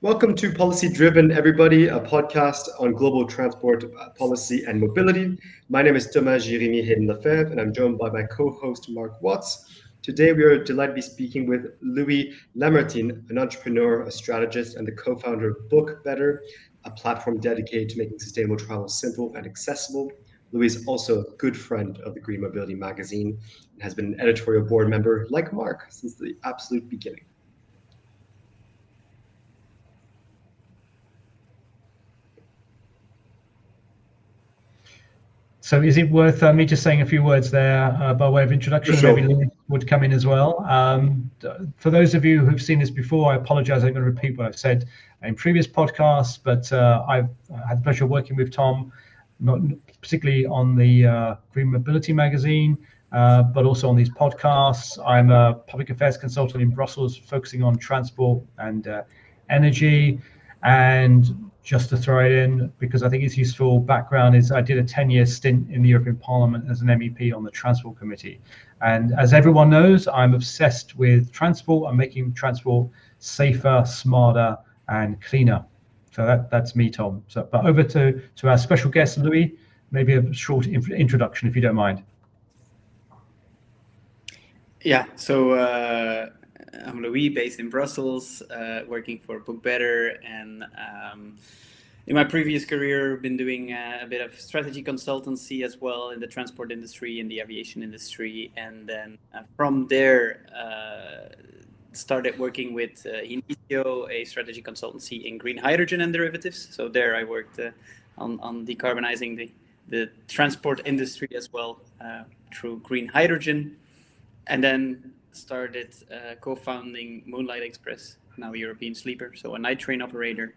Welcome to Policy Driven, everybody, a podcast on global transport policy and mobility. My name is Thomas Jérémy Hayden-Lefebvre, and I'm joined by my co-host, Mark Watts. Today, we are delighted to be speaking with Louis Lammertyn, an entrepreneur, a strategist, and the co-founder of BookBetter, a platform dedicated to making sustainable travel simple and accessible. Louis is also a good friend of the Green Mobility magazine and has been an editorial board member, like Mark, since the absolute beginning. So is it worth me just saying a few words there by way of introduction? For sure. Maybe Louis would come in as well. For those of you who've seen this before, I apologize, I'm going to repeat what I've said in previous podcasts, but I've had the pleasure of working with Tom, not particularly on the Green Mobility magazine, but also on these podcasts. I'm a public affairs consultant in Brussels, focusing on transport and energy. And just to throw it in, because I think it's useful background, is I did a 10-year stint in the European Parliament as an MEP on the Transport Committee. And as everyone knows, I'm obsessed with transport and making transport safer, smarter, and cleaner. So that's me, Tom. So, but over to our special guest, Louis, maybe a short introduction, if you don't mind. Yeah, so I'm Louis, based in Brussels, working for BookBetter, and in my previous career, been doing a bit of strategy consultancy as well in the transport industry, in the aviation industry, and then from there started working with Inicio, a strategy consultancy in green hydrogen and derivatives. So there I worked on decarbonizing the transport industry as well through green hydrogen, and then started co-founding Moonlight Express, now European Sleeper, so a night train operator.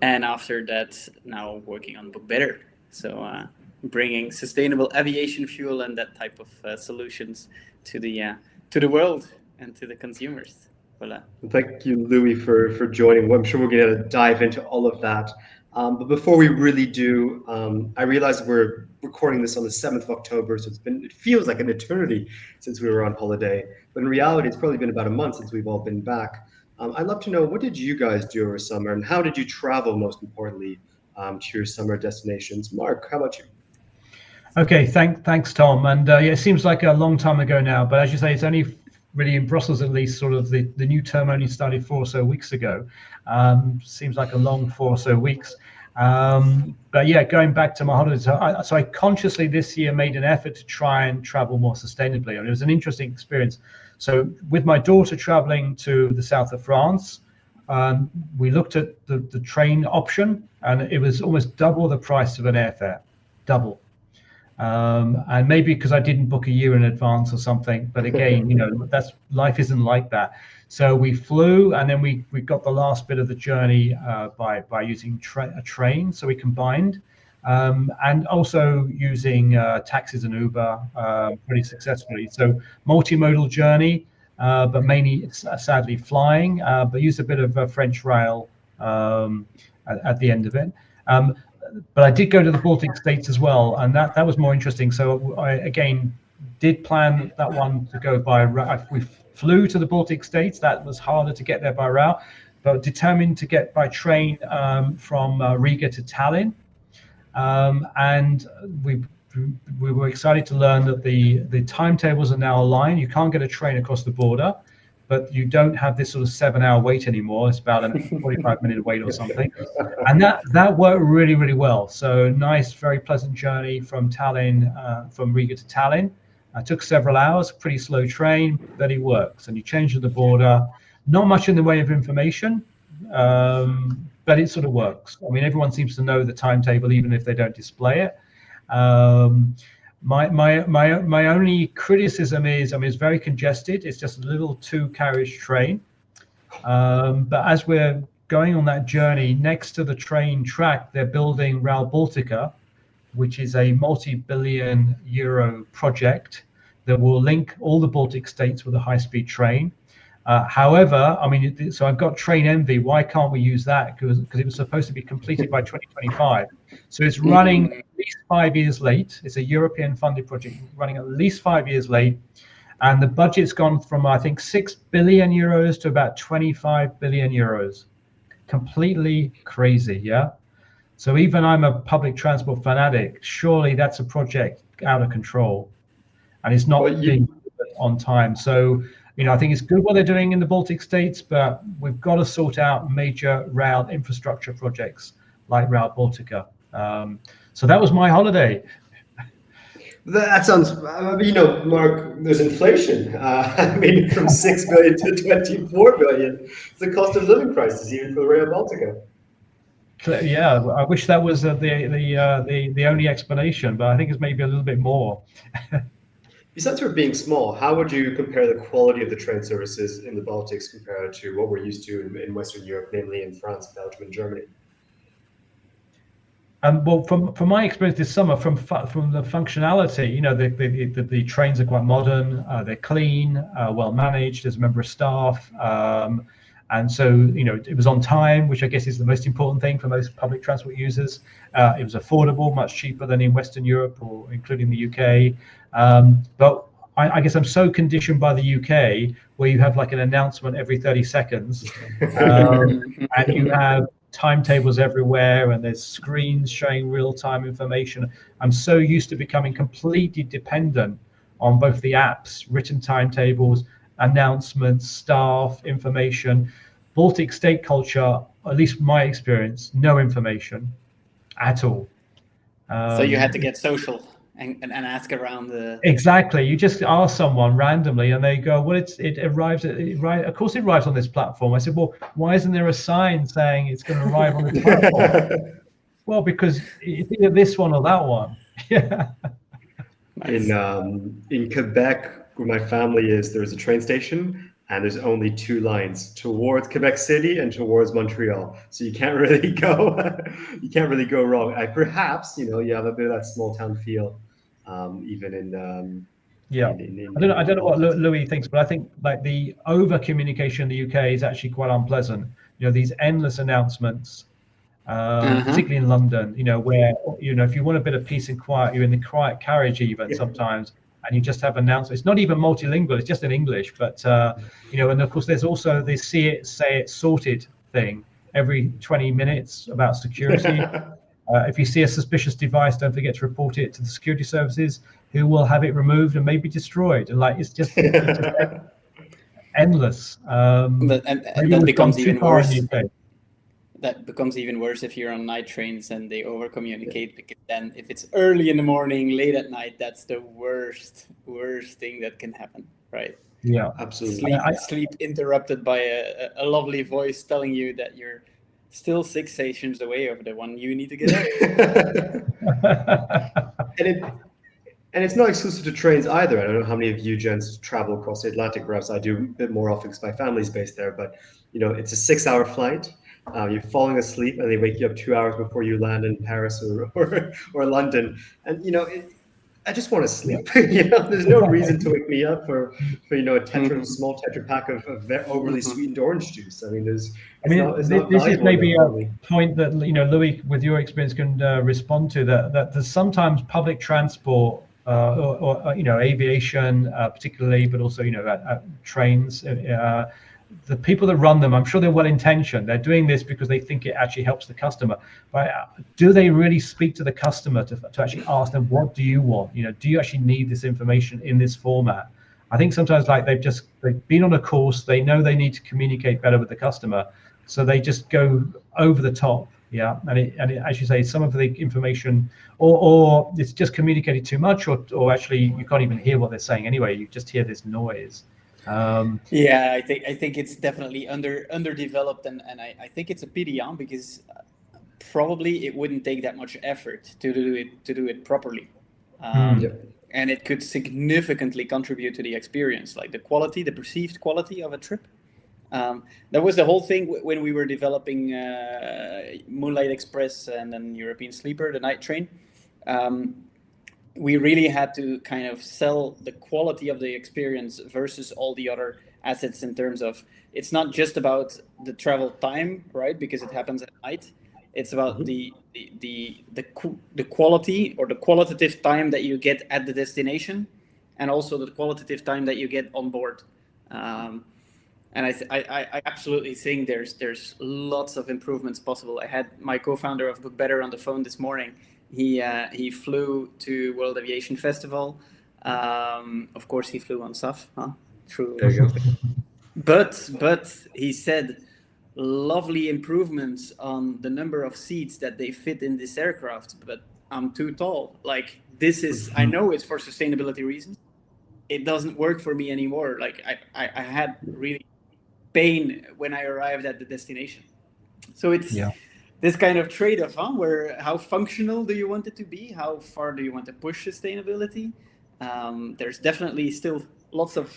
And after that, now working on BookBetter, so bringing sustainable aviation fuel and that type of solutions to the world and to the consumers. Voila. Thank you, Louis, for joining. Well, I'm sure we're going to dive into all of that. But before we really do, I realize we're recording this on the 7th of October, so it feels like an eternity since we were on holiday. But in reality, it's probably been about a month since we've all been back. I'd love to know, what did you guys do over summer, and how did you travel, most importantly, to your summer destinations? Mark, how about you? Okay, thanks, Tom. And yeah, it seems like a long time ago now, but as you say, it's only really in Brussels, at least, sort of the new term only started 4 or so weeks ago. Seems like a long 4 or so weeks. But yeah, going back to my holidays, so I consciously this year made an effort to try and travel more sustainably. And it was an interesting experience. So with my daughter traveling to the south of France, we looked at the train option, and it was almost double the price of an airfare, double. And maybe because I didn't book a year in advance or something, but again, that's life isn't like that. So we flew, and then we got the last bit of the journey by using a train. So we combined, and also using taxis and Uber pretty successfully. So multimodal journey, but mainly sadly flying, but used a bit of French rail at the end of it. But I did go to the Baltic states as well, and that was more interesting. So I, again, did plan that one to go by route. We flew to the Baltic states. That was harder to get there by route, but determined to get by train from Riga to Tallinn. And we were excited to learn that the timetables are now aligned. You can't get a train across the border, but you don't have this sort of 7-hour wait anymore. It's about a 45-minute wait or something. And that worked really, really well. So nice, very pleasant journey from Tallinn, from Riga to Tallinn. It took several hours, pretty slow train, but it works. And you change to the border, not much in the way of information, but it sort of works. I mean, everyone seems to know the timetable, even if they don't display it. My only criticism is, I mean, it's very congested. It's just a little 2-carriage train. But as we're going on that journey, next to the train track, they're building Rail Baltica, which is a multi-billion euro project that will link all the Baltic states with a high-speed train. However, I mean, so I've got train envy. Why can't we use that? Because it was supposed to be completed by 2025. So it's running at least 5 years late. It's a European funded project running at least 5 years late. and the budget's gone from, I think, 6 billion euros to about 25 billion euros. Completely crazy, yeah? So even I'm a public transport fanatic, surely that's a project out of control, and it's not being delivered on time. So, I think it's good what they're doing in the Baltic states, but we've got to sort out major rail infrastructure projects like Rail Baltica. So that was my holiday. That sounds, Mark, there's inflation. From 6 billion to 24 billion, it's the cost of living crisis, even for Rail Baltica. Yeah, I wish that was the only explanation, but I think it's maybe a little bit more. Besides for being small, how would you compare the quality of the train services in the Baltics compared to what we're used to in Western Europe, namely in France, Belgium, and Germany? Well, from my experience this summer, from the functionality, the trains are quite modern, they're clean, well managed. There's a member of staff, and so it was on time, which I guess is the most important thing for most public transport users. It was affordable, much cheaper than in Western Europe or including the UK. But I guess I'm so conditioned by the UK, where you have like an announcement every 30 seconds, and you have timetables everywhere, and there's screens showing real-time information. I'm so used to becoming completely dependent on both the apps, written timetables, announcements, staff, information. Baltic state culture, at least my experience, no information at all. So you had to get social and ask around the... Exactly. You just ask someone randomly and they go, well, it arrives of course it arrives on this platform. I said, well, why isn't there a sign saying it's going to arrive on this platform? Well, because it's either this one or that one. Yeah. Nice. In Quebec, where my family is, there's a train station and there's only 2 lines, towards Quebec City and towards Montreal. So you can't really go wrong. Perhaps, you have a bit of that small town feel, even in I don't know what Louis thinks, but I think like the over communication in the UK is actually quite unpleasant. These endless announcements, particularly in London, where if you want a bit of peace and quiet, you're in the quiet carriage even sometimes, and you just have announcements. It's not even multilingual; it's just in English. But and of course, there's also the see it, say it, sorted thing every 20 minutes about security. If you see a suspicious device, don't forget to report it to the security services, who will have it removed and maybe destroyed. And it's just endless. That becomes even worse. That becomes even worse if you're on night trains and they over communicate, because then if it's early in the morning, late at night, that's the worst thing that can happen, right? Yeah, absolutely. Sleep interrupted by a lovely voice telling you that you're still 6 stations away over the one you need to get out. And it's not exclusive to trains either. I don't know how many of you gents travel across the Atlantic. Perhaps I do a bit more often because my family's based there. But it's a 6-hour flight. You're falling asleep, and they wake you up 2 hours before you land in Paris or London. And I just want to sleep. There's no reason to wake me up for a small Tetra pack of overly sweetened orange juice. This is maybe a point that Louis, with your experience, can respond to. That there's sometimes public transport or aviation, particularly, but also trains. The people that run them, I'm sure they're well intentioned. They're doing this because they think it actually helps the customer. But do they really speak to the customer to actually ask them, what do you want? Do you actually need this information in this format? I think sometimes they've been on a course, they know they need to communicate better with the customer, so they just go over the top. Yeah, and it, as you say, some of the information, or it's just communicated too much, or actually you can't even hear what they're saying anyway. You just hear this noise. Yeah, I think it's definitely underdeveloped, and I think it's a pity, because probably it wouldn't take that much effort to do it properly, and it could significantly contribute to the experience, like the perceived quality of a trip. That was the whole thing when we were developing Moonlight Express and then European Sleeper, the night train. We really had to kind of sell the quality of the experience versus all the other assets, in terms of, it's not just about the travel time, right? Because it happens at night. It's about the quality or the qualitative time that you get at the destination, and also the qualitative time that you get on board. And I absolutely think there's lots of improvements possible. I had my co-founder of BookBetter on the phone this morning. He flew to World Aviation Festival. Of course, he flew on SAF. Huh? True. There you go. But he said lovely improvements on the number of seats that they fit in this aircraft. But I'm too tall. Like, this is, I know it's for sustainability reasons. It doesn't work for me anymore. Like, I had really pain when I arrived at the destination. So it's this kind of trade-off, where how functional do you want it to be? How far do you want to push sustainability? There's definitely still lots of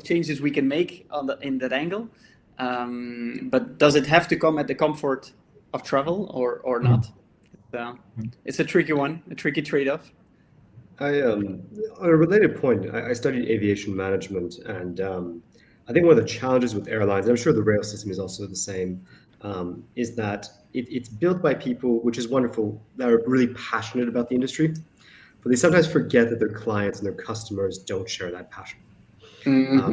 changes we can make in that angle. But does it have to come at the comfort of travel or not? It's a tricky one, a tricky trade-off. On a related point, I studied aviation management, and I think one of the challenges with airlines, and I'm sure the rail system is also the same, is that it's built by people, which is wonderful, that are really passionate about the industry, but they sometimes forget that their clients and their customers don't share that passion.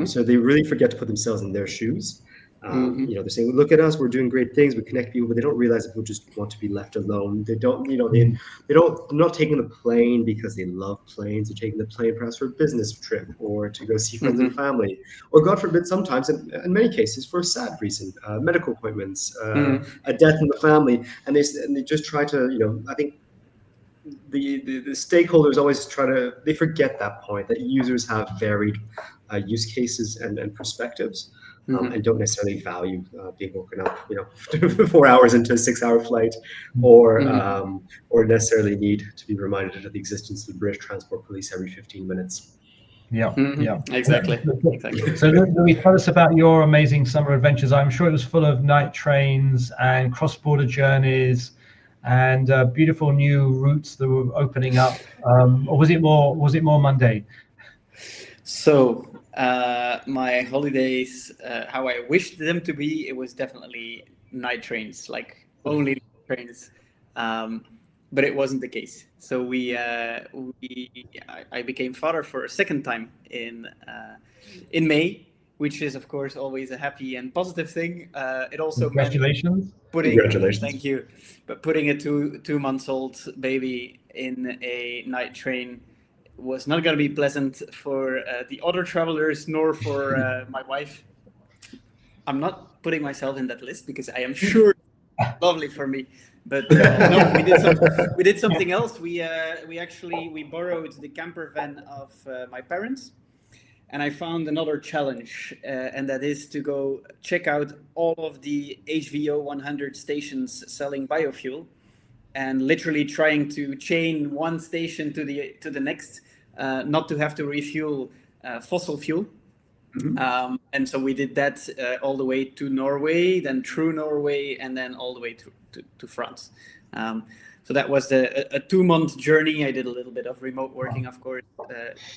So they really forget to put themselves in their shoes. They're saying, "Look at us, we're doing great things, we connect people," but they don't realize that people just want to be left alone. They don't, they're not taking the plane because they love planes. They're taking the plane perhaps for a business trip or to go see friends and family, or God forbid, sometimes, in many cases, for a sad reason, medical appointments, a death in the family, and they just try to, I think the stakeholders always they forget that point, that users have varied use cases and perspectives. And don't necessarily value being woken up, 4 hours into a 6-hour flight, or necessarily need to be reminded of the existence of the British Transport Police every 15 minutes. Exactly. So Louis, tell us about your amazing summer adventures. I'm sure it was full of night trains and cross-border journeys and beautiful new routes that were opening up, or was it more mundane? So my holidays, how I wished them to be, it was definitely night trains, like only night trains. But it wasn't the case. So I became father for a second time in May, which is of course always a happy and positive thing. It also Congratulations. Congratulations. Thank you. But putting a 2-month-old baby in a night train was not going to be pleasant for the other travelers, nor for my wife. I'm not putting myself in that list because I am sure it's lovely for me. But no, we did something else. We borrowed the camper van of my parents, and I found another challenge, and that is to go check out all of the HVO 100 stations selling biofuel, and literally trying to chain one station to the next, not to have to refuel fossil fuel. And so we did that all the way to Norway, then through Norway, and then all the way to France. So that was a 2-month journey. I did a little bit of remote working, of course,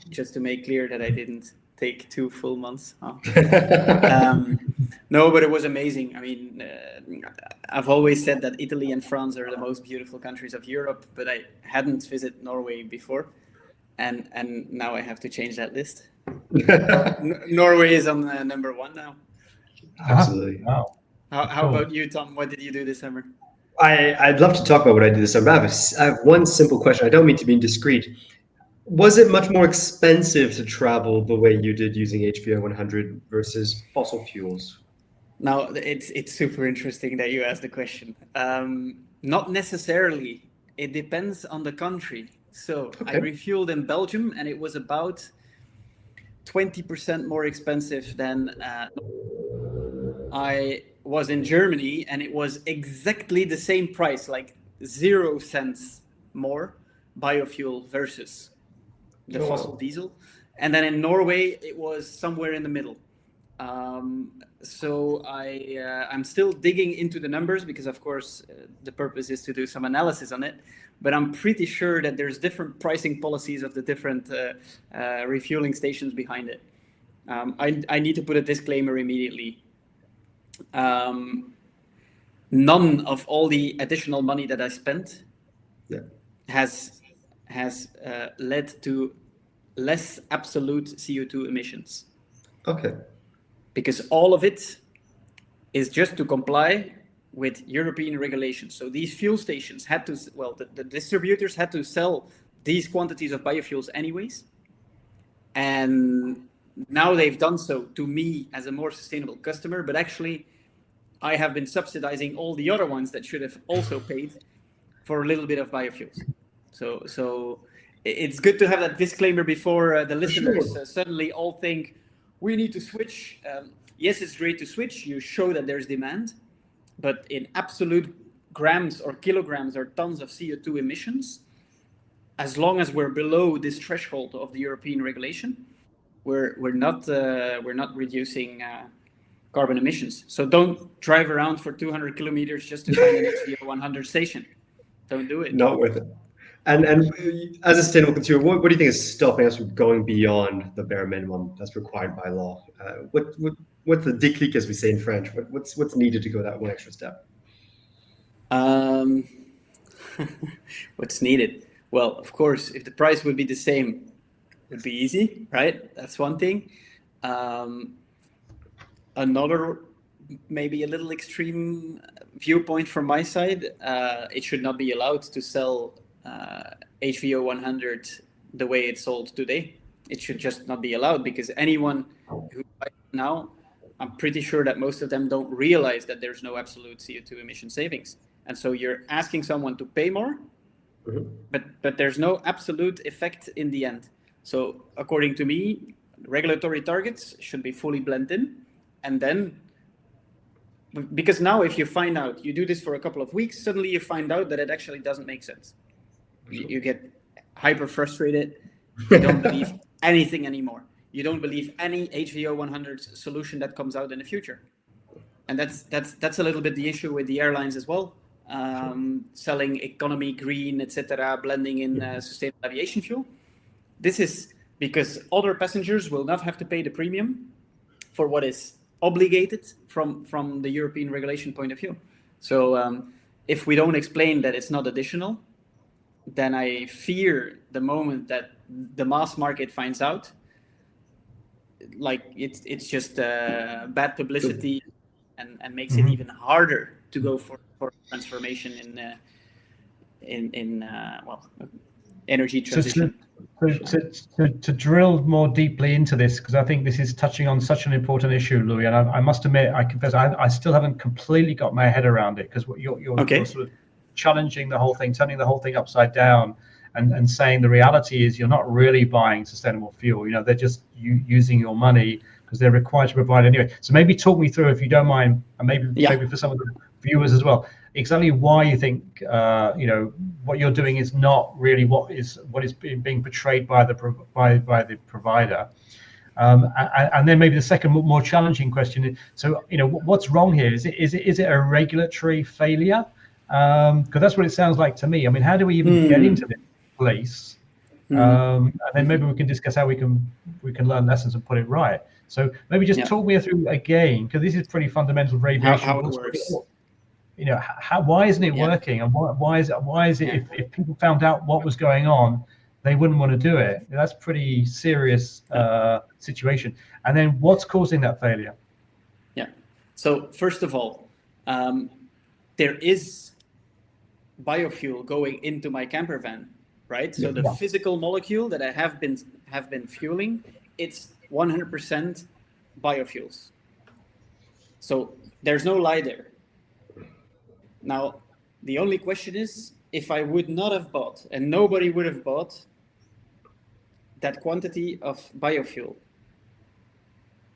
just to make clear that I didn't take 2 full months. No, but it was amazing. I mean, I've always said that Italy and France are the most beautiful countries of Europe, but I hadn't visited Norway before. And now I have to change that list. Norway is on number 1 now. Absolutely. Wow. How about you, Tom? What did you do this summer? I'd love to talk about what I did this summer. I have one simple question. I don't mean to be indiscreet. Was it much more expensive to travel the way you did using HVO 100 versus fossil fuels? Now, it's super interesting that you asked the question. Not necessarily. It depends on the country. So I refueled in Belgium, and it was about 20% more expensive than I was in Germany, and it was exactly the same price, like 0 cents more biofuel versus the fossil diesel. And then in Norway, it was somewhere in the middle. So I'm still digging into the numbers because, of course, the purpose is to do some analysis on it. But I'm pretty sure that there's different pricing policies of the different refueling stations behind it. I need to put a disclaimer immediately. None of all the additional money that I spent has led to less absolute CO2 emissions. Okay. Because all of it is just to comply with European regulations. So these fuel stations had to, well, the distributors had to sell these quantities of biofuels anyways. And now they've done so to me as a more sustainable customer, but actually I have been subsidizing all the other ones that should have also paid for a little bit of biofuels. So it's good to have that disclaimer before the listeners suddenly all think we need to switch. Yes, it's great to switch. You show that there's demand, but in absolute grams or kilograms or tons of CO2 emissions, as long as we're below this threshold of the European regulation, we're not reducing carbon emissions. So don't drive around for 200 kilometers just to find an HVO 100 station. Don't do it. Not worth it. And as a sustainable consumer, what do you think is stopping us from going beyond the bare minimum that's required by law? What's the déclic, as we say in French? What's needed to go that one extra step? What's needed? Well, of course, if the price would be the same, it would be easy, right? That's one thing. Another, maybe a little extreme viewpoint from my side, it should not be allowed to sell HVO 100 the way it's sold today. It should just not be allowed, because anyone who buys it now, I'm pretty sure that most of them don't realize that there's no absolute CO2 emission savings. And so you're asking someone to pay more, but there's no absolute effect in the end. So according to me, regulatory targets should be fully blended in. And then, because now if you find out, you do this for a couple of weeks, suddenly you find out that it actually doesn't make sense. You get hyper frustrated. You don't believe anything anymore. You don't believe any HVO 100 solution that comes out in the future. And that's a little bit the issue with the airlines as well. Selling economy, green, etc., blending in sustainable aviation fuel. This is because other passengers will not have to pay the premium for what is obligated from the European regulation point of view. So if we don't explain that it's not additional, then I fear the moment that the mass market finds out, like it's just bad publicity and makes it even harder to go for transformation in energy transition. So to drill more deeply into this, because I think this is touching on such an important issue, Louis, and I must admit, I confess, I still haven't completely got my head around it, because you're sort of challenging the whole thing, turning the whole thing upside down, and saying the reality is you're not really buying sustainable fuel. You know, they're just using your money because they're required to provide anyway. So maybe talk me through, if you don't mind, and maybe for some of the viewers as well, exactly why you think what you're doing is not really what is being portrayed by the provider. And then maybe the second more challenging question is, so what's wrong here? Is it a regulatory failure? Because that's what it sounds like to me. I mean, how do we even get into this place? And then maybe we can discuss how we can learn lessons and put it right. So maybe just talk me through again, because this is pretty fundamental for aviation. How it works. Why isn't it working, and why is it if people found out what was going on, they wouldn't want to do it? That's pretty serious situation. And then what's causing that failure? Yeah. So first of all, there is biofuel going into my camper van, right? So the physical molecule that I have been fueling, it's 100% biofuels. So there's no lie there. Now, the only question is, if I would not have bought, and nobody would have bought that quantity of biofuel,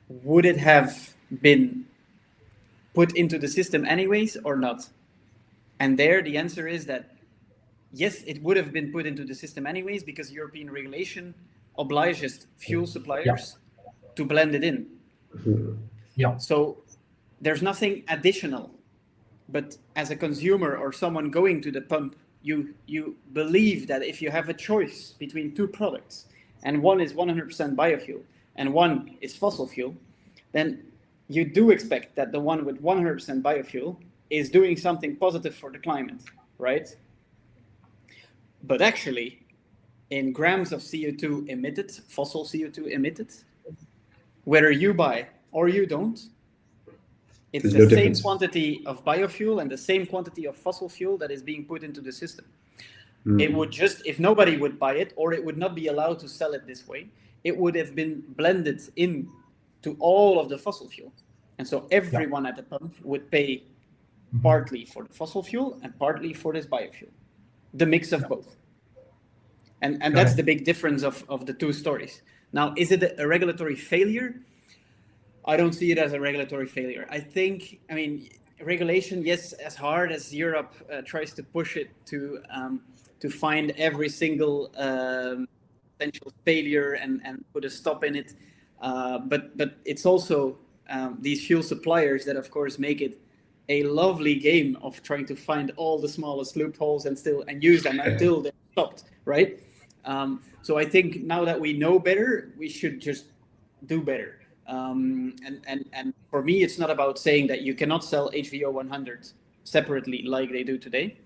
would it have been put into the system anyways or not? And there the answer is that yes, it would have been put into the system anyways, because European regulation obliges fuel suppliers to blend it in. So there's nothing additional. But as a consumer or someone going to the pump, you believe that if you have a choice between two products, and one is 100% biofuel and one is fossil fuel, then you do expect that the one with 100% biofuel is doing something positive for the climate, right? But actually, in grams of CO2 emitted, fossil CO2 emitted, whether you buy or you don't. It's There's the no same difference. quantity of biofuel and the same quantity of fossil fuel that is being put into the system. It would just, if nobody would buy it, or it would not be allowed to sell it this way, it would have been blended in to all of the fossil fuel. And so everyone at the pump would pay partly for the fossil fuel and partly for this biofuel, the mix of both. And that's the big difference of the two stories. Now, is it a regulatory failure? I don't see it as a regulatory failure. I mean, regulation, yes, as hard as Europe tries to push it to find every single potential failure and put a stop in it. But it's also these fuel suppliers that, of course, make it a lovely game of trying to find all the smallest loopholes and use them until they're stopped, right? So I think now that we know better, we should just do better. And for me, it's not about saying that you cannot sell HVO 100 separately like they do today.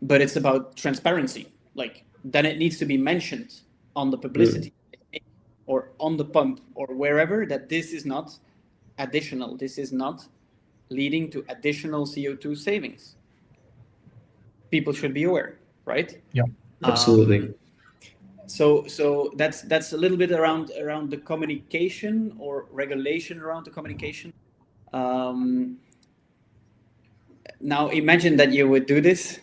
But it's about transparency. Like, then it needs to be mentioned on the publicity or on the pump or wherever that this is not additional. This is not leading to additional CO2 savings. People should be aware, right? Yeah, absolutely. So that's a little bit around the communication or regulation around the communication. Now imagine that you would do this,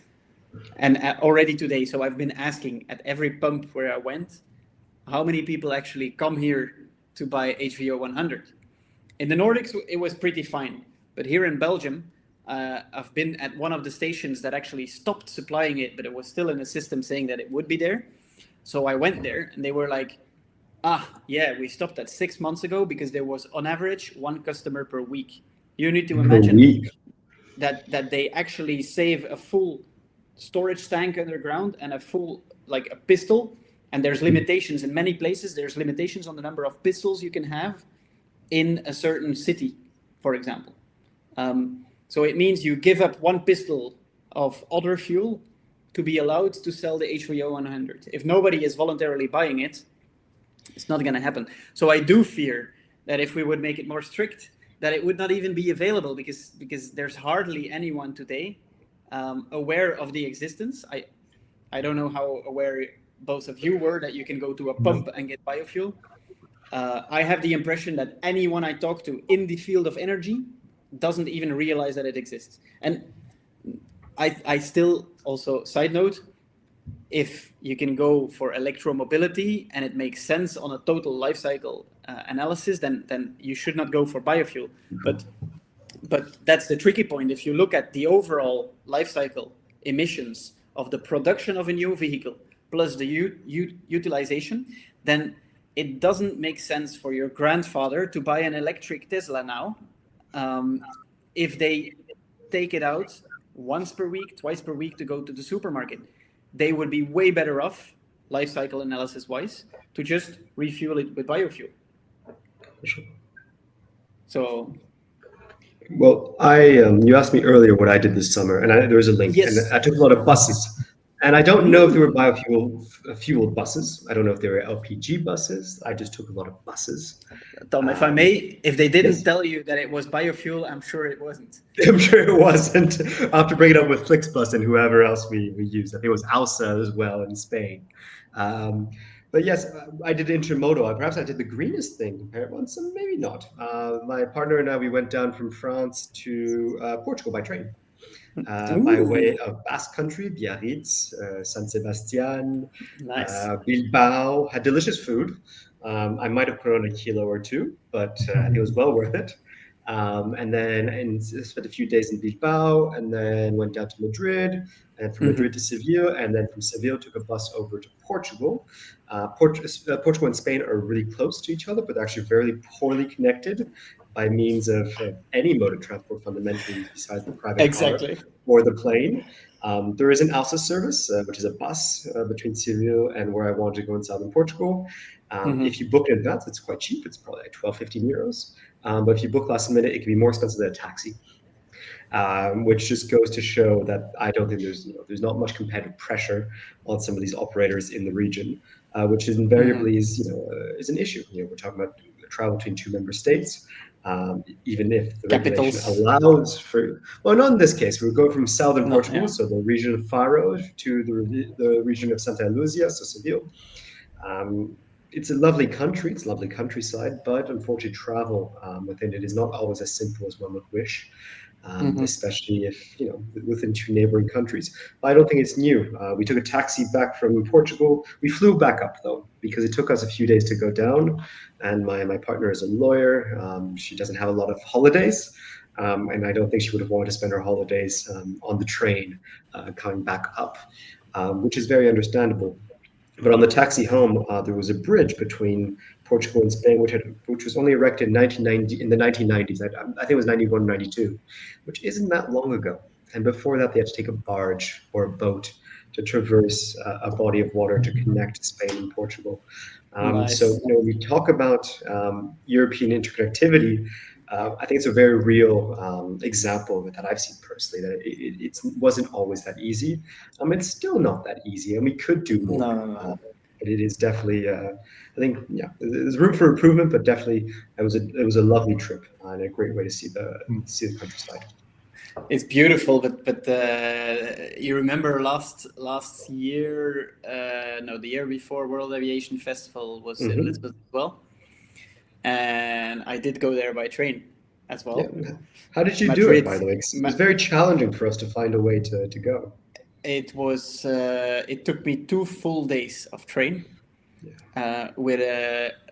and already today. So I've been asking at every pump where I went, how many people actually come here to buy HVO 100? In the Nordics, it was pretty fine, but here in Belgium, I've been at one of the stations that actually stopped supplying it, but it was still in the system saying that it would be there. So I went there and they were like, yeah, we stopped that 6 months ago because there was on average one customer per week. You need to imagine that they actually save a full storage tank underground and a full, like a pistol. And there's limitations in many places. There's limitations on the number of pistols you can have in a certain city, for example. So it means you give up one pistol of other fuel to be allowed to sell the HVO 100. If nobody is voluntarily buying it, it's not going to happen. So I do fear that if we would make it more strict, that it would not even be available because there's hardly anyone today aware of the existence. I don't know how aware both of you were that you can go to a pump and get biofuel. I have the impression that anyone I talk to in the field of energy doesn't even realize that it exists. And I still also, side note, if you can go for electromobility and it makes sense on a total life cycle analysis, then you should not go for biofuel. But that's the tricky point. If you look at the overall life cycle emissions of the production of a new vehicle plus the utilization, then it doesn't make sense for your grandfather to buy an electric Tesla now. If they take it out once per week, twice per week to go to the supermarket, they would be way better off, life cycle analysis wise, to just refuel it with biofuel. So, well, you asked me earlier what I did this summer, and there was a link, yes. And I took a lot of buses. And I don't know if they were biofuel buses. I don't know if they were LPG buses. I just took a lot of buses. Tom, if I may, if they didn't tell you that it was biofuel, I'm sure it wasn't. I'm sure it wasn't. I'll have to bring it up with Flixbus and whoever else we used. I think it was ALSA as well in Spain. But yes, I did intermodal. Perhaps I did the greenest thing compared to some, maybe not. My partner and I, we went down from France to Portugal by train. By way of Basque Country, Biarritz, San Sebastian, nice. Bilbao, had delicious food. I might have put on a kilo or two, but I think it was well worth it. And then spent a few days in Bilbao, and then went down to Madrid, and from Madrid to Seville, and then from Seville took a bus over to Portugal. Portugal and Spain are really close to each other, but they're actually very poorly connected by means of any mode of transport, fundamentally, besides the private car or the plane. There is an ALSA service, which is a bus between Seville and where I wanted to go in southern Portugal. If you book in advance, it's quite cheap. It's probably like 12, 15 euros. But if you book last minute, it can be more expensive than a taxi. which just goes to show that I don't think there's not much competitive pressure on some of these operators in the region, which is invariably is an issue. We're talking about travel between two member states. Even if the regulation allows for, well, not in this case. We go from southern Portugal, so the region of Faro, to the region of Santa Luzia, so Seville. It's a lovely country, it's lovely countryside, but unfortunately travel within it is not always as simple as one would wish, especially if, within two neighboring countries. But I don't think it's new. We took a taxi back from Portugal. We flew back up, though, because it took us a few days to go down. And my partner is a lawyer. She doesn't have a lot of holidays. And I don't think she would have wanted to spend her holidays on the train coming back up, which is very understandable. But on the taxi home, there was a bridge between Portugal and Spain, which was only erected in the 1990s. I think it was 91, 92, which isn't that long ago. And before that, they had to take a barge or a boat to traverse a body of water to connect Spain and Portugal. Nice. So when we talk about European interconnectivity, I think it's a very real example of it that I've seen personally, that it wasn't always that easy. It's still not that easy, and we could do more. No. But it is definitely, I think, there's room for improvement, but definitely it was a lovely trip and a great way to see the countryside. It's beautiful, but you remember last year, the year before, World Aviation Festival was in Lisbon as well. And I did go there by train as well. Yeah. How did you do it, by the way? It was very challenging for us to find a way to go. It was. It took me 2 full days of train, with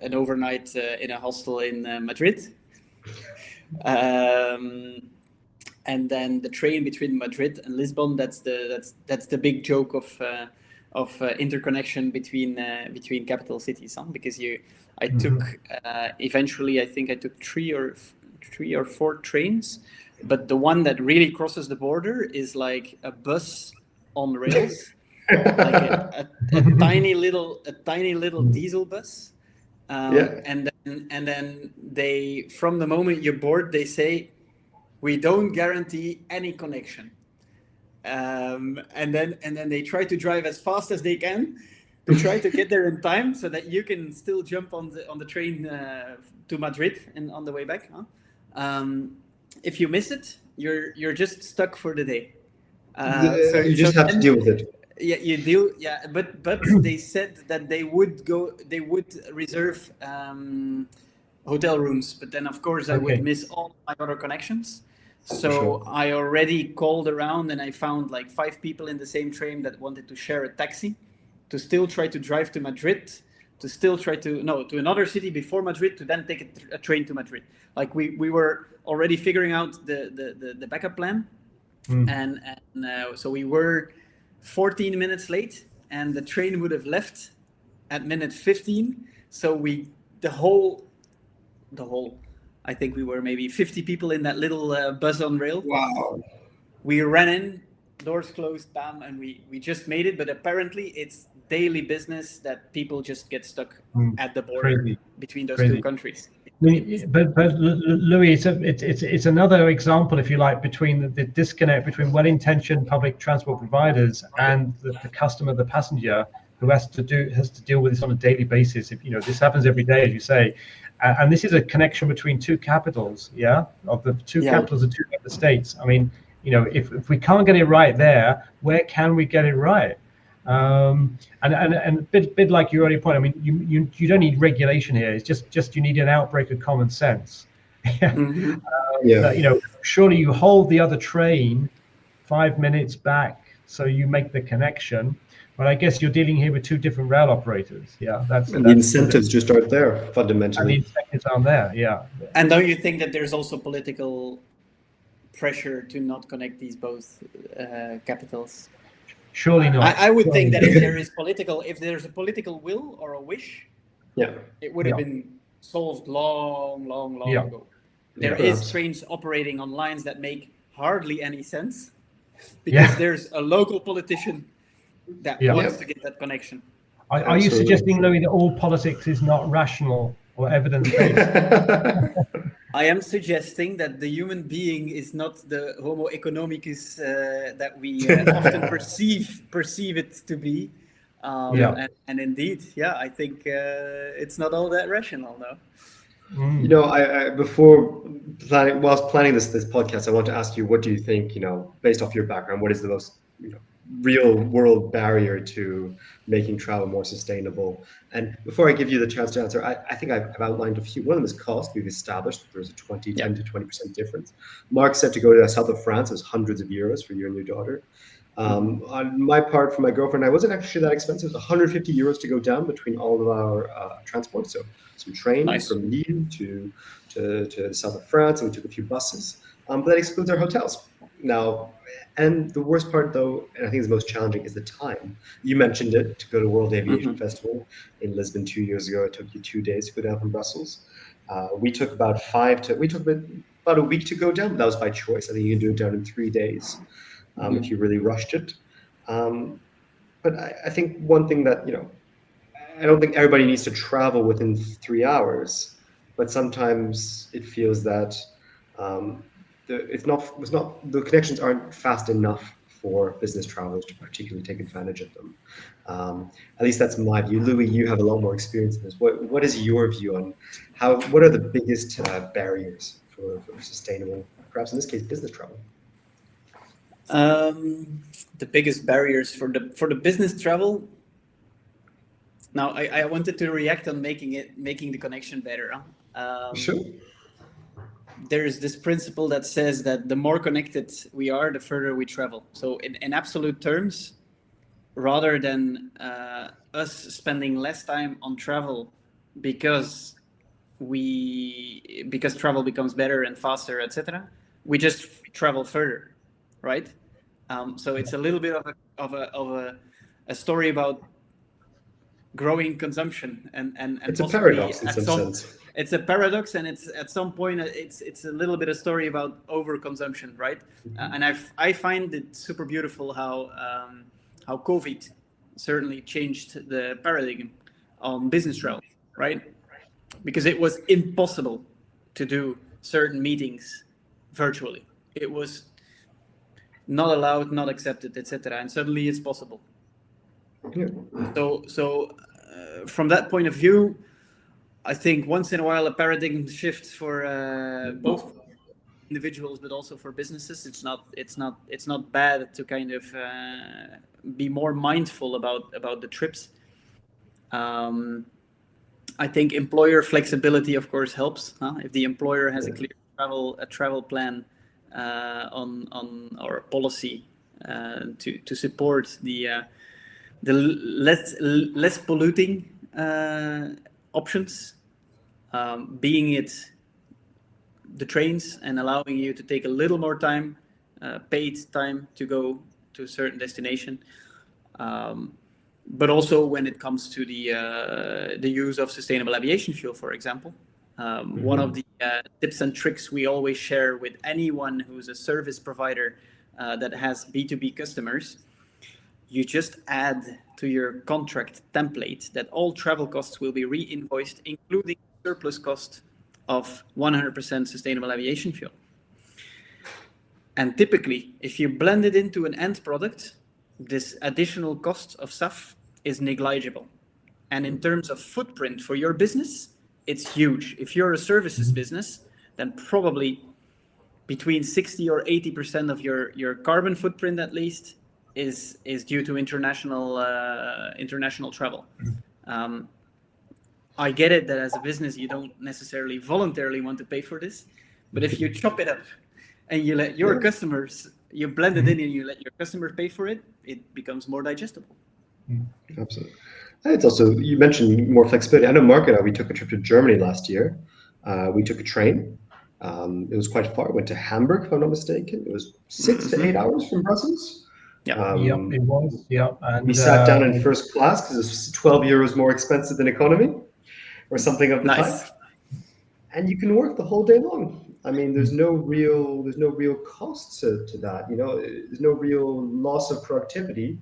an overnight in a hostel in Madrid, and then the train between Madrid and Lisbon. That's the big joke of interconnection between capital cities, because I took eventually, I think I took 3 or 4 trains, but the one that really crosses the border is like a bus on rails, like a tiny little diesel bus, and then they, from the moment you board, they say, we don't guarantee any connection, and then they try to drive as fast as they can to try to get there in time so that you can still jump on the train to Madrid and on the way back. If you miss it, you're just stuck for the day. So you just have to deal with it. Yeah, you deal. Yeah, but they said that they would reserve hotel rooms, but then of course I would miss all my other connections. So I already called around and I found like 5 people in the same train that wanted to share a taxi, to still try to drive to Madrid, to still try to another city before Madrid, to then take a train to Madrid. Like we were already figuring out the backup plan, and so we were 14 minutes late, and the train would have left at minute 15. So the whole, I think we were maybe 50 people in that little bus on rail. Wow. We ran in, doors closed, bam, and we just made it. But apparently it's daily business that people just get stuck at the border between those two countries. But Louis, it's another example, if you like, between the disconnect between well-intentioned public transport providers and the customer, the passenger, who has to deal with this on a daily basis. If this happens every day, as you say, and this is a connection between 2 capitals, of the 2 capitals of 2 member states. I mean, if we can't get it right there, where can we get it right? And a bit like you already pointed, I mean, you don't need regulation here. It's just you need an outbreak of common sense. Surely you hold the other train 5 minutes back, so you make the connection. But I guess you're dealing here with 2 different rail operators. The incentives just aren't there fundamentally. And the incentives aren't there. And don't you think that there's also political pressure to not connect these both capitals? Surely not. I would think that if there's a political will or a wish, it would have been solved long ago. There is trains operating on lines that make hardly any sense because there's a local politician that wants to get that connection. Are you suggesting, Louis, that all politics is not rational or evidence-based? I am suggesting that the human being is not the Homo economicus that we often perceive it to be. And indeed, I think it's not all that rational, no. You know, whilst planning this podcast, I want to ask you, what do you think, based off your background, what is the most, real world barrier to making travel more sustainable? And before I give you the chance to answer, I think I've outlined a few. One of them is cost. We've established that there's a 10 to 20% difference. Mark said to go to the south of France is hundreds of euros for you and your daughter. On my part, for my girlfriend, I wasn't actually that expensive. It was 150 euros to go down between all of our transport. So some train from Lille to the south of France, and we took a few buses. But that excludes our hotels. Now, and the worst part, though, and I think the most challenging, is the time. You mentioned it, to go to World Aviation Festival in Lisbon 2 years ago. It took you 2 days to go down from Brussels. We took about about a week to go down. But that was by choice. I think you can do it down in 3 days if you really rushed it. But I think one thing that, I don't think everybody needs to travel within 3 hours, but sometimes it feels that the connections aren't fast enough for business travelers to particularly take advantage of them. At least that's my view. Louis, you have a lot more experience in this. What is your view on what are the biggest barriers for sustainable, perhaps in this case, business travel? The biggest barriers for the business travel. Now, I wanted to react on making the connection better. Sure. There is this principle that says that the more connected we are, the further we travel. So in absolute terms, rather than us spending less time on travel because travel becomes better and faster, etc., we just travel further, right? So it's a little bit of a story about growing consumption and it's a paradox in some sense. It's a paradox, and it's at some point it's a little bit a story about overconsumption, right? And I find it super beautiful how COVID certainly changed the paradigm on business travel, right? Because it was impossible to do certain meetings virtually. It was not allowed, not accepted, etc. And suddenly it's possible. Yeah. So from that point of view, I think once in a while a paradigm shift for both individuals but also for businesses. It's not bad to kind of be more mindful about the trips. I think employer flexibility, of course, helps. If the employer has a clear travel plan on our policy to support the less polluting options, being it the trains and allowing you to take a little more time, paid time to go to a certain destination. But also when it comes to the use of sustainable aviation fuel, for example. One of the tips and tricks we always share with anyone who's a service provider that has B2B customers, you just add to your contract template that all travel costs will be re-invoiced, including surplus cost of 100% sustainable aviation fuel. And typically, if you blend it into an end product, this additional cost of SAF is negligible. And in terms of footprint for your business, it's huge. If you're a services business, then probably between 60 or 80% of your carbon footprint, at least, is due to international travel. I get it that as a business, you don't necessarily voluntarily want to pay for this, but if you chop it up and you let your customers, you blend it in and you let your customers pay for it, it becomes more digestible. Absolutely. And it's also, you mentioned more flexibility. I know Mark and I, we took a trip to Germany last year. We took a train. It was quite far. Went to Hamburg, if I'm not mistaken. It was 6 to 8 hours from Brussels. Yeah, it was. Yeah, and we sat down in first class because it was 12 euros more expensive than economy, or something of the type. And you can work the whole day long. I mean, there's no real cost to that. There's no real loss of productivity,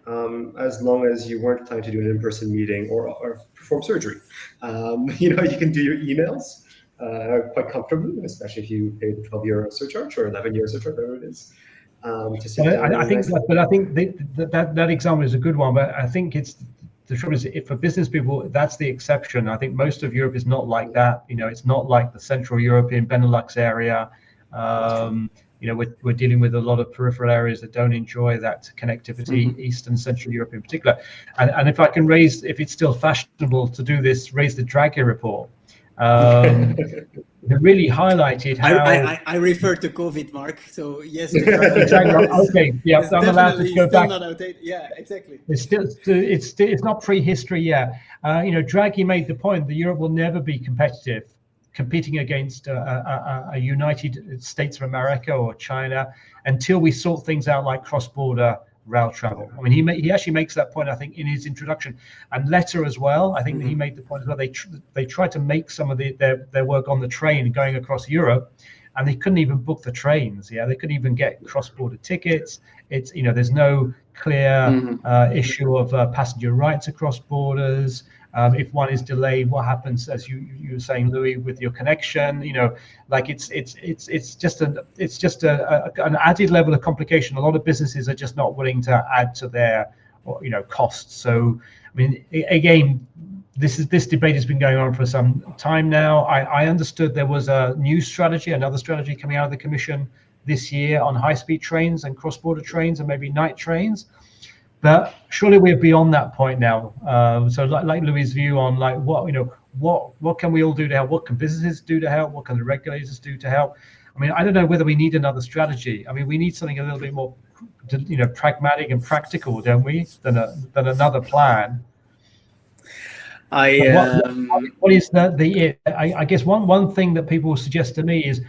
as long as you weren't planning to do an in-person meeting or perform surgery. You can do your emails. quite comfortably, especially if you pay the €12 surcharge or €11 surcharge, whatever it is, to sit Well, down. I think, but I think that example is a good one. But I think the trouble is, if for business people, that's the exception. I think most of Europe is not like that. It's not like the Central European Benelux area. We're dealing with a lot of peripheral areas that don't enjoy that connectivity, East and Central Europe in particular. And if I can if it's still fashionable to do this, raise the Draghi report. It really highlighted how I refer to COVID, Mark. So yes, exactly. Okay, yeah, I'm allowed to go back. Not outdated. Yeah, exactly. It's not prehistory yet. Draghi made the point that Europe will never be competing against a United States of America or China until we sort things out like cross-border rail travel. I mean, he actually makes that point, I think, in his introduction and letter as well. I think that he made the point as well. They tried to make some of their work on the train going across Europe, and they couldn't even book the trains. Yeah, they couldn't even get cross-border tickets. It's there's no clear issue of passenger rights across borders. If one is delayed, what happens, as you were saying, Louis, with your connection? Like it's just an added level of complication. A lot of businesses are just not willing to add to their costs. So I mean, again, this debate has been going on for some time now. I understood there was another strategy coming out of the Commission this year on high-speed trains and cross-border trains and maybe night trains. But surely we're beyond that point now. So like Louis' view on like what can we all do to help? What can businesses do to help? What can the regulators do to help? I mean, I don't know whether we need another strategy. I mean, we need something a little bit more, pragmatic and practical, don't we? Than another plan. What is I guess one thing that people suggest to me is,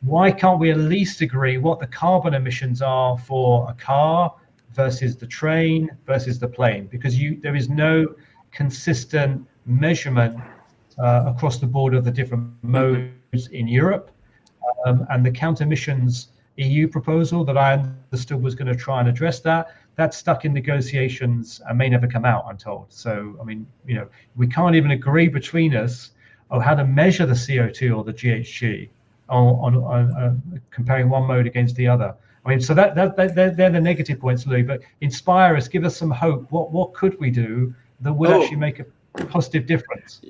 why can't we at least agree what the carbon emissions are for a car versus the train versus the plane? Because there is no consistent measurement across the board of the different modes in Europe. And the counter emissions EU proposal that I understood was going to try and address that's stuck in negotiations and may never come out, I'm told. So, I mean, we can't even agree between us on how to measure the CO2 or the GHG on comparing one mode against the other. I mean, so they're the negative points, Louis, but inspire us, give us some hope. What could we do that would actually make a positive difference?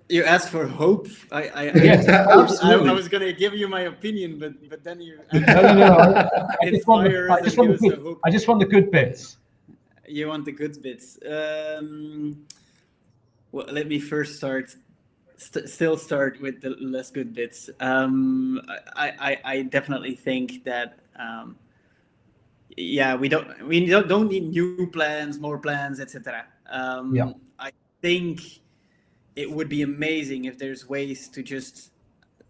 You asked for hope. Yes, absolutely. I was going to give you my opinion, but then you. No. I just want the good bits. You want the good bits. Well, let me first start with the less good bits. I definitely think that. We don't need new plans, more plans, etc. I think it would be amazing if there's ways to just,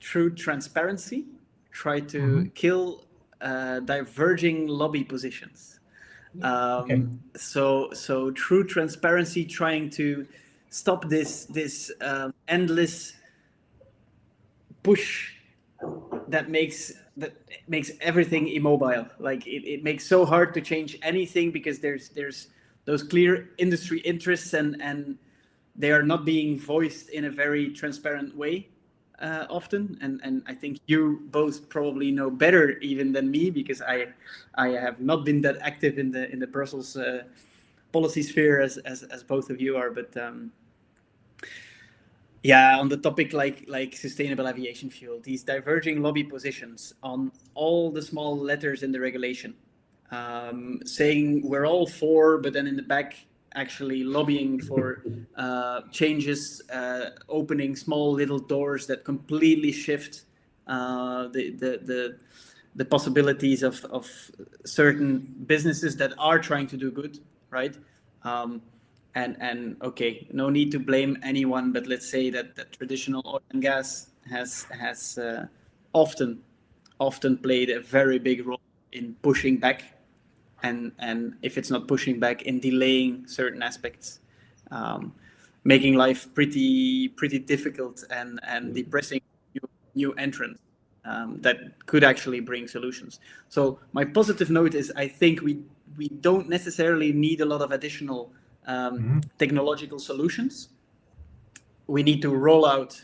through transparency, try to kill diverging lobby positions. So through transparency, trying to stop this endless push that makes everything immobile. Like it makes so hard to change anything because there's those clear industry interests and they are not being voiced in a very transparent way often. And I think you both probably know better even than me, because I have not been that active in the Brussels policy sphere as both of you are. But on the topic like sustainable aviation fuel, these diverging lobby positions on all the small letters in the regulation, saying we're all for, but then in the back actually lobbying for changes, opening small little doors that completely shift the possibilities of certain businesses that are trying to do good, right? And okay, no need to blame anyone, but let's say that traditional oil and gas has often played a very big role in pushing back, and if it's not pushing back, in delaying certain aspects, making life pretty difficult and depressing new entrants that could actually bring solutions. So my positive note is, I think we don't necessarily need a lot of additional technological solutions. We need to roll out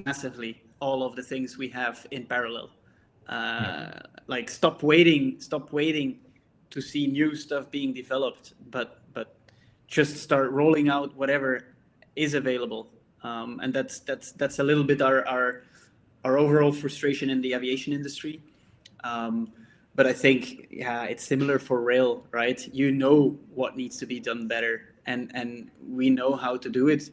massively all of the things we have in parallel. Like stop waiting to see new stuff being developed, but just start rolling out whatever is available. And that's a little bit our overall frustration in the aviation industry. But I think, yeah, it's similar for rail, right? You know what needs to be done better, and we know how to do it.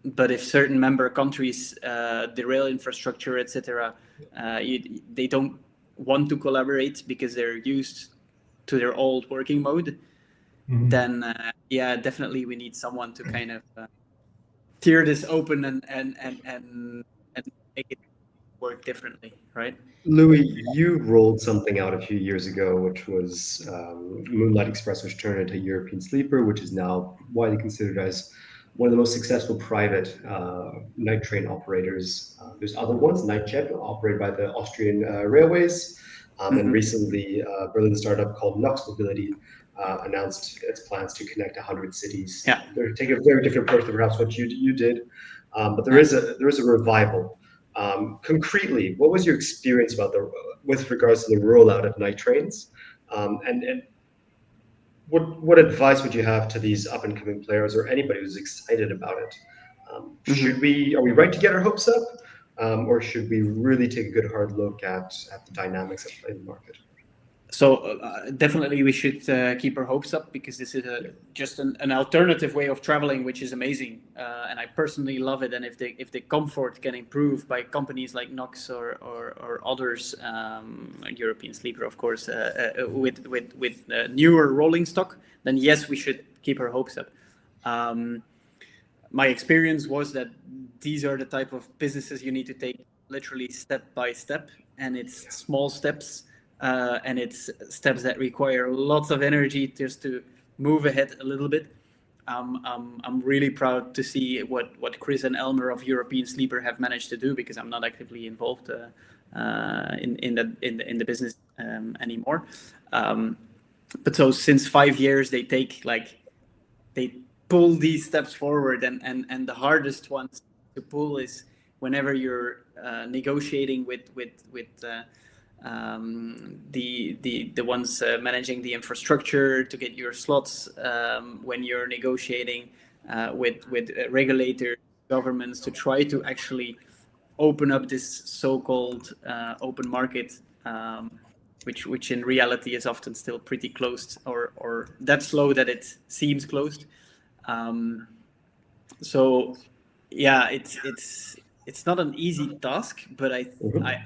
But if certain member countries, the rail infrastructure, etc., they don't want to collaborate because they're used to their old working mode, then yeah, definitely we need someone to kind of tear this open and make it work differently, right? Louis, you rolled something out a few years ago, which was Moonlight Express, which turned into European Sleeper, which is now widely considered as one of the most successful private night train operators. There's other ones, Nightjet, operated by the Austrian Railways. And recently, a Berlin startup called Nox Mobility announced its plans to connect 100 cities. Yeah. They're taking a very different approach than perhaps what you did, but there is a revival. Concretely, what was your experience with regards to the rollout of night trains, and what advice would you have to these up and coming players or anybody who's excited about it? Are we right to get our hopes up, or should we really take a good hard look at the dynamics at play in the market? So definitely we should keep our hopes up, because this is just an alternative way of traveling, which is amazing, and I personally love it. And if the comfort can improve by companies like Nox or others, European Sleeper, of course, with newer rolling stock, then yes, we should keep our hopes up. My experience was that these are the type of businesses you need to take literally step by step, and it's small steps. And it's steps that require lots of energy just to move ahead a little bit. I'm really proud to see what Chris and Elmer of European Sleeper have managed to do, because I'm not actively involved in the business anymore. But so since 5 years, they pull these steps forward, and the hardest ones to pull is whenever you're negotiating with the ones managing the infrastructure to get your slots, when you're negotiating with regulators, governments, to try to actually open up this so-called open market, which in reality is often still pretty closed, or that slow that it seems closed. So yeah, it's not an easy task, but I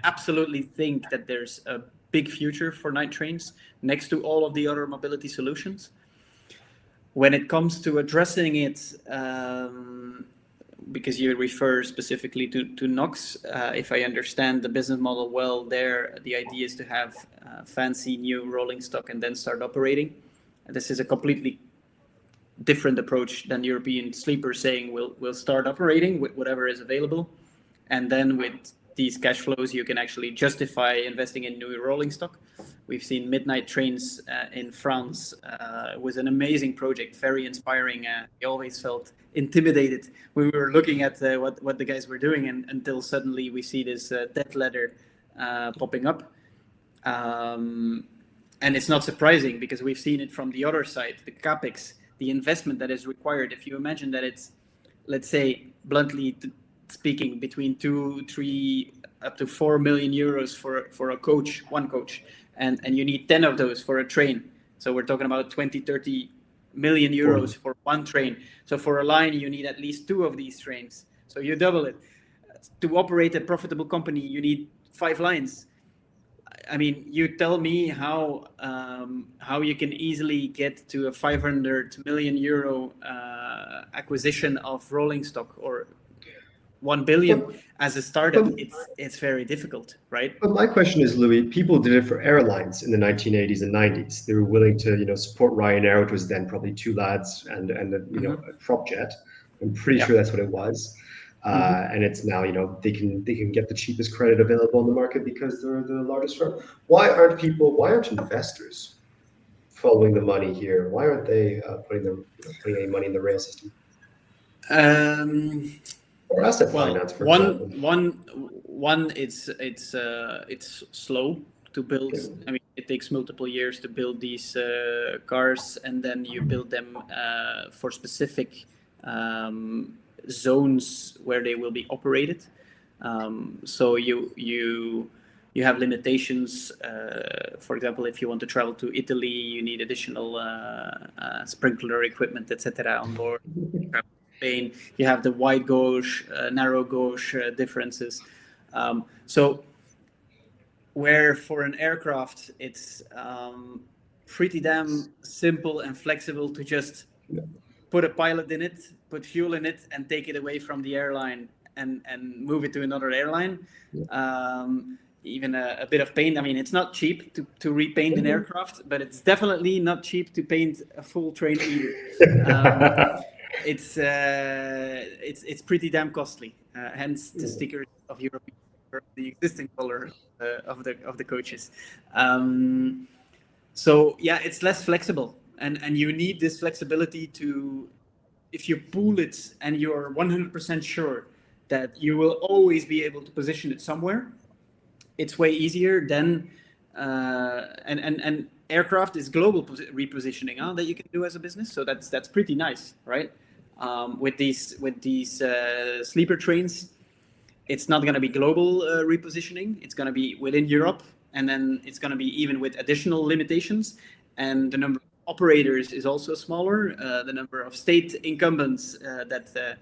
absolutely think that there's a big future for night trains next to all of the other mobility solutions. When it comes to addressing it, because you refer specifically to Nox, if I understand the business model well, there the idea is to have fancy new rolling stock and then start operating. This is a completely different approach than European Sleeper saying we'll start operating with whatever is available. And then with these cash flows, you can actually justify investing in new rolling stock. We've seen Midnight Trains in France. It was an amazing project, very inspiring. We always felt intimidated when we were looking at what the guys were doing, until suddenly we see this debt ladder popping up. And it's not surprising, because we've seen it from the other side, the capex, the investment that is required. If you imagine that it's, let's say, bluntly speaking, between 2, 3, up to 4 million euros for a coach, one coach, and you need 10 of those for a train. So we're talking about 20, 30 million euros for one train. So for a line, you need at least 2 of these trains. So you double it. To operate a profitable company, you need 5 lines. I mean, you tell me how you can easily get to a 500 million euro acquisition of rolling stock, or 1 billion as a startup. It's very difficult, right? But my question is, Louis, people did it for airlines in the 1980s and 90s. They were willing to, support Ryanair, which was then probably 2 lads and a prop jet. I'm pretty sure that's what it was. And it's now, they can get the cheapest credit available on the market because they're the largest firm. Why aren't investors following the money here? Why aren't they putting any money in the rail system? Or asset Well, finance, for example. one, it's slow to build. Okay. I mean, it takes multiple years to build these cars, and then you build them for specific zones where they will be operated. So you have limitations. For example, if you want to travel to Italy, you need additional sprinkler equipment, etc. on board. Spain, you have the wide gauge, narrow gauge differences. So where for an aircraft, it's pretty damn simple and flexible to just put a pilot in it, put fuel in it, and take it away from the airline and move it to another airline. Even a bit of paint. I mean, it's not cheap to repaint an aircraft, but it's definitely not cheap to paint a full train either. It's pretty damn costly. Hence the stickers of Europe, the existing color of the coaches. So yeah, it's less flexible, and you need this flexibility to, if you pool it and you're 100% sure that you will always be able to position it somewhere, it's way easier than and aircraft is global repositioning that you can do as a business. So that's pretty nice, right? With these sleeper trains, it's not going to be global repositioning. It's going to be within Europe, and then it's going to be even with additional limitations. And the number of operators is also smaller. The number of state incumbents that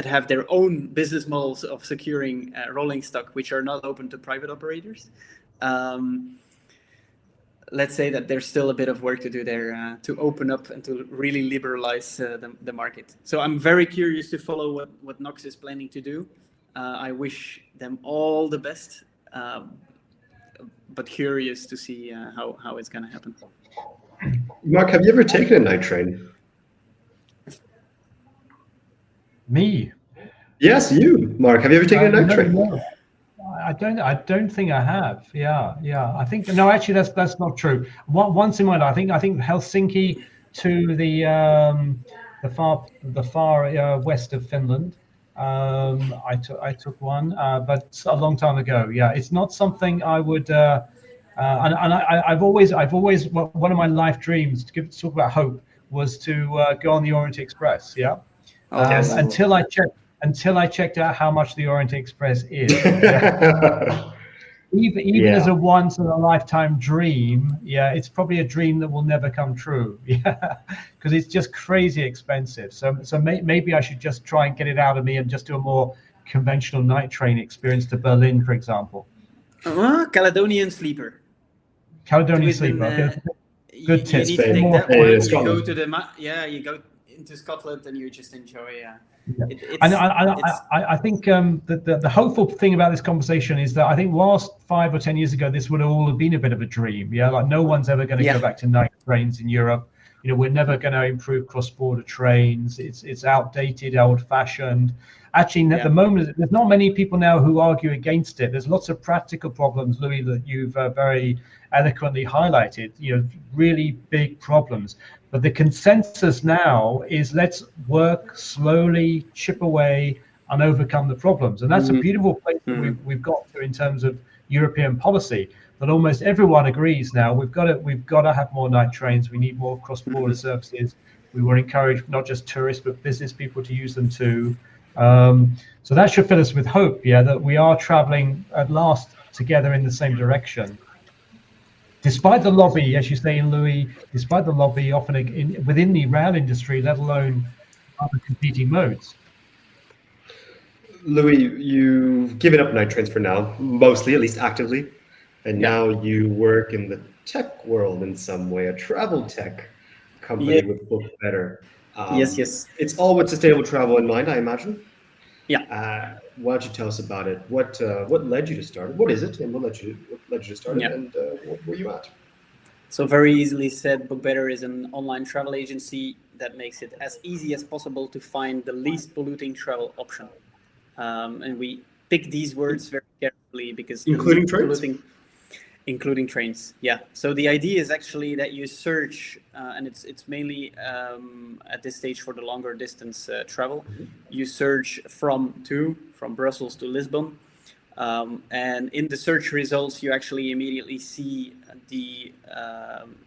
have their own business models of securing rolling stock, which are not open to private operators. Let's say that there's still a bit of work to do there to open up and to really liberalize the market. So I'm very curious to follow what Nox is planning to do. I wish them all the best, but curious to see how it's going to happen. Mark, have you ever taken a night train? Me? Yes, you, Mark. Have you ever taken a night train? No. I don't think I have. Yeah. I think no. Actually, that's not true. Once in my life, I think Helsinki to the far west of Finland. I took one, but a long time ago. Yeah, it's not something I would. I've always one of my life dreams, to talk about hope, was to go on the Orient Express. Yeah. Yes. Until I checked out how much the Orient Express is. Even as a once in a lifetime dream, it's probably a dream that will never come true. Because it's just crazy expensive. So maybe I should just try and get it out of me and just do a more conventional night train experience to Berlin, for example. Caledonian Sleeper. Caledonian Sleeper. Okay. Good tip. You need to take that one. You go to you go into Scotland and you just enjoy. I think the hopeful thing about this conversation is that I think whilst 5 or 10 years ago this would all have been a bit of a dream, like no one's ever going to go back to night trains in Europe. We're never going to improve cross-border trains. It's outdated, old-fashioned. Actually, at the moment, there's not many people now who argue against it. There's lots of practical problems, Louis, that you've very eloquently highlighted. Really big problems. But the consensus now is let's work slowly, chip away, and overcome the problems. And that's a beautiful place that we've got to in terms of European policy. That almost everyone agrees now. We've got to have more night trains. We need more cross-border services. We want to encourage not just tourists but business people to use them too. So that should fill us with hope. That we are traveling at last together in the same direction. Despite the lobby, as you say, Louis, despite the lobby often within the rail industry, let alone other competing modes. Louis, you've given up night trains for now, mostly, at least actively. And now you work in the tech world in some way, a travel tech company with BookBetter. Yes. It's all with sustainable travel in mind, I imagine. Yeah. Why don't you tell us about it? What led you to start it? What is it, and what led you to start it? And what were you at? So very easily said, BookBetter is an online travel agency that makes it as easy as possible to find the least polluting travel option. And we pick these words very carefully because including trains. including trains. Yeah. So the idea is actually that you search, and it's mainly at this stage for the longer distance travel. You search from Brussels to Lisbon, and in the search results, you actually immediately see the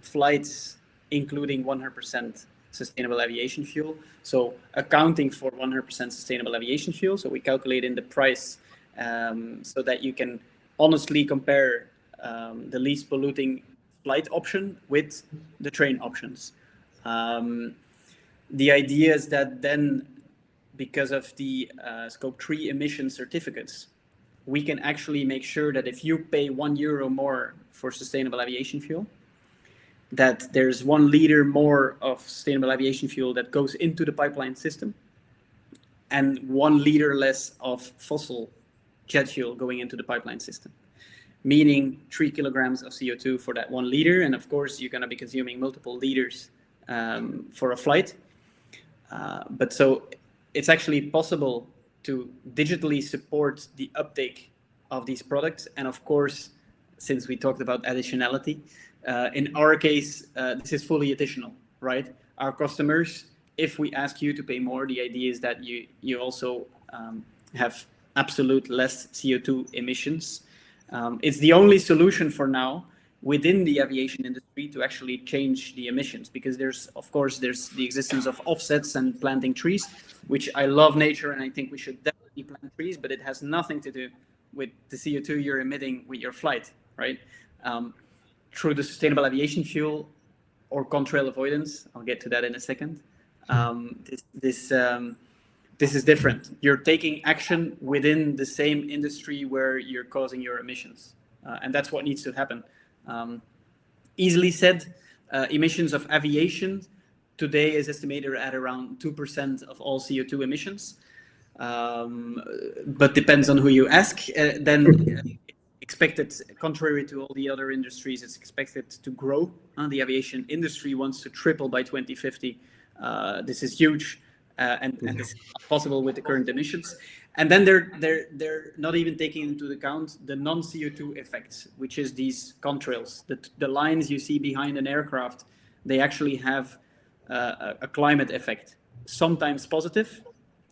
flights including 100% sustainable aviation fuel. So accounting for 100% sustainable aviation fuel. So we calculate in the price so that you can honestly compare the least polluting flight option with the train options. The idea is that then, because of the Scope 3 emission certificates, we can actually make sure that if you pay €1 more for sustainable aviation fuel, that there's 1 liter more of sustainable aviation fuel that goes into the pipeline system, and 1 liter less of fossil jet fuel going into the pipeline system, meaning 3 kilograms of CO2 for that 1 liter. And of course, you're going to be consuming multiple liters for a flight. But so it's actually possible to digitally support the uptake of these products. And of course, since we talked about additionality, in our case, this is fully additional, right? Our customers, if we ask you to pay more, the idea is that you also have absolute less CO2 emissions. It's the only solution for now within the aviation industry to actually change the emissions, because there's the existence of offsets and planting trees, which I love nature and I think we should definitely plant trees, but it has nothing to do with the CO2 you're emitting with your flight, right? Through the sustainable aviation fuel or contrail avoidance, I'll get to that in a second. This is different. You're taking action within the same industry where you're causing your emissions. And that's what needs to happen. Easily said, emissions of aviation today is estimated at around 2% of all CO2 emissions. But depends on who you ask. Then expected, contrary to all the other industries, it's expected to grow. The aviation industry wants to triple by 2050. This is huge. And this is not possible with the current emissions. And then they're not even taking into account the non-CO2 effects, which is these contrails. The lines you see behind an aircraft, they actually have a climate effect, sometimes positive,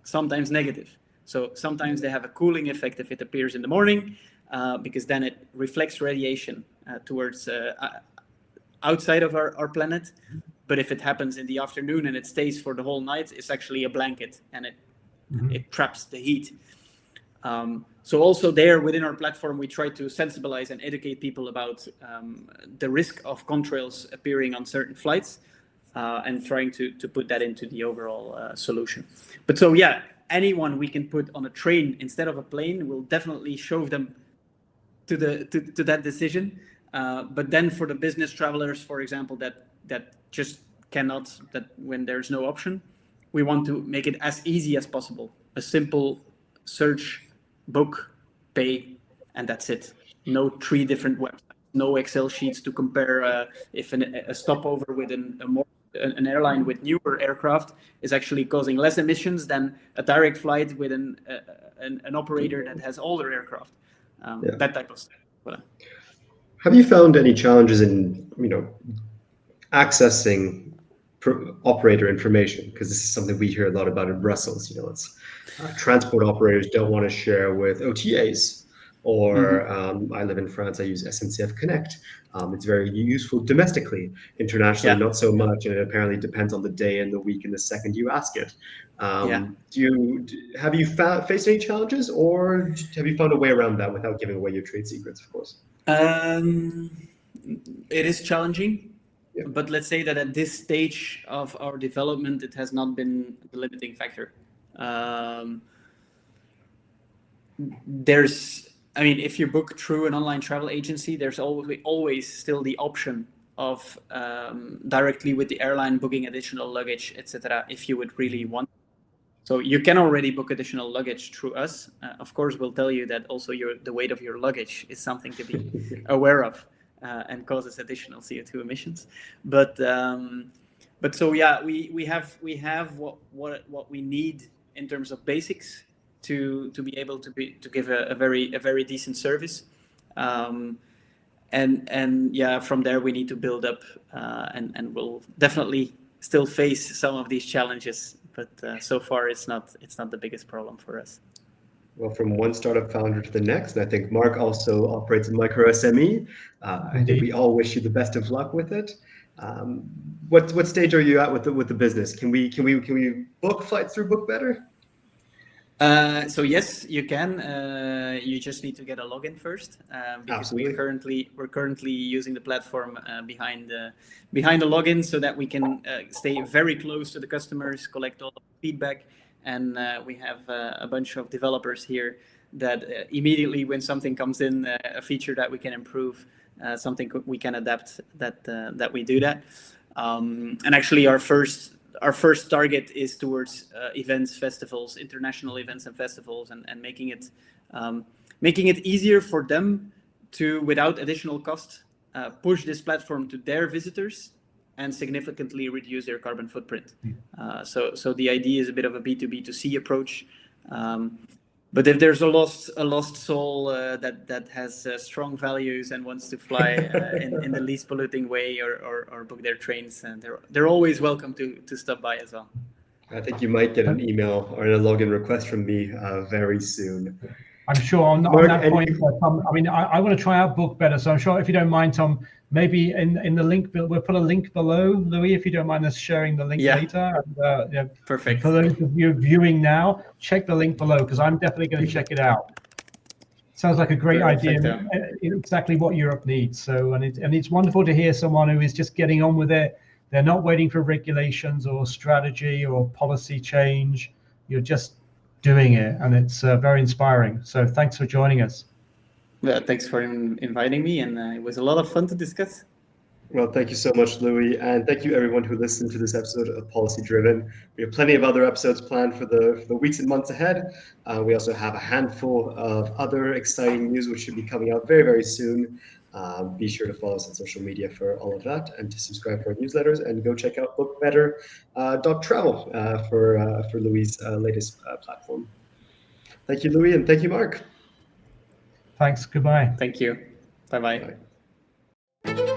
sometimes negative. So sometimes they have a cooling effect if it appears in the morning, because then it reflects radiation towards outside of our planet. But if it happens in the afternoon and it stays for the whole night, it's actually a blanket and it traps the heat. So also there within our platform, we try to sensibilize and educate people about the risk of contrails appearing on certain flights and trying to put that into the overall solution. But so, yeah, anyone we can put on a train instead of a plane will definitely show them to that decision. But then for the business travelers, for example, that just cannot, that when there's no option, we want to make it as easy as possible. A simple search, book, pay, and that's it. No 3 different websites, no Excel sheets to compare if a stopover with an airline with newer aircraft is actually causing less emissions than a direct flight with an operator that has older aircraft. That type of stuff. Have you found any challenges in accessing operator information? Because this is something we hear a lot about in Brussels. It's transport operators don't want to share with OTAs, or I live in France. I use SNCF Connect. It's very useful domestically. Internationally, not so much, and it apparently depends on the day and the week and the second you ask it. Have you faced any challenges, or have you found a way around that without giving away your trade secrets, of course? It is challenging, but let's say that at this stage of our development, it has not been the limiting factor. If you book through an online travel agency, there's always still the option of directly with the airline booking additional luggage, etc., if you would really want. So you can already book additional luggage through us. Of course, we'll tell you that also the weight of your luggage is something to be aware of and causes additional CO2 emissions. But so yeah, we have what we need in terms of basics to be able to give a very decent service. and yeah, from there we need to build up, and we'll definitely still face some of these challenges, but so far it's not the biggest problem for us. Well, from one startup founder to the next, and I think Mark also operates a micro SME. I think we all wish you the best of luck with it. What stage are you at with the business? Can we book flights through BookBetter? So yes, you can. You just need to get a login first, because Absolutely. we're currently using the platform behind the login, so that we can stay very close to the customers, collect all the feedback, and we have a bunch of developers here that immediately when something comes in, a feature that we can improve, something we can adapt, that we do that. And actually, our first target is towards events, festivals, international events and festivals, and making it easier for them to, without additional cost, push this platform to their visitors and significantly reduce their carbon footprint. So the idea is a bit of a B2B2C approach. But if there's a lost soul that has strong values and wants to fly in the least polluting way, or book their trains, and they're always welcome to stop by as well. I think you might get an email or a login request from me very soon. I'm sure on that point, Tom, I mean, I want to try out BookBetter, so I'm sure if you don't mind, Tom, maybe in the link, we'll put a link below, Louis, if you don't mind us sharing the link later. And, yeah, perfect. For those of you viewing now, check the link below, because I'm definitely going to check it out. Sounds like a great idea, exactly what Europe needs. So, and it's wonderful to hear someone who is just getting on with it. They're not waiting for regulations or strategy or policy change. You're just doing it, and it's very inspiring. So thanks for joining us. Yeah, thanks for inviting me, and it was a lot of fun to discuss. Well, thank you so much, Louis, and thank you everyone who listened to this episode of Policy Driven. We have plenty of other episodes planned for the weeks and months ahead. We also have a handful of other exciting news which should be coming out very, very soon. Be sure to follow us on social media for all of that, and to subscribe to our newsletters, and go check out BookBetter.travel for Louis' latest platform. Thank you, Louis, and thank you, Mark. Thanks. Goodbye. Thank you. Bye-bye. Bye.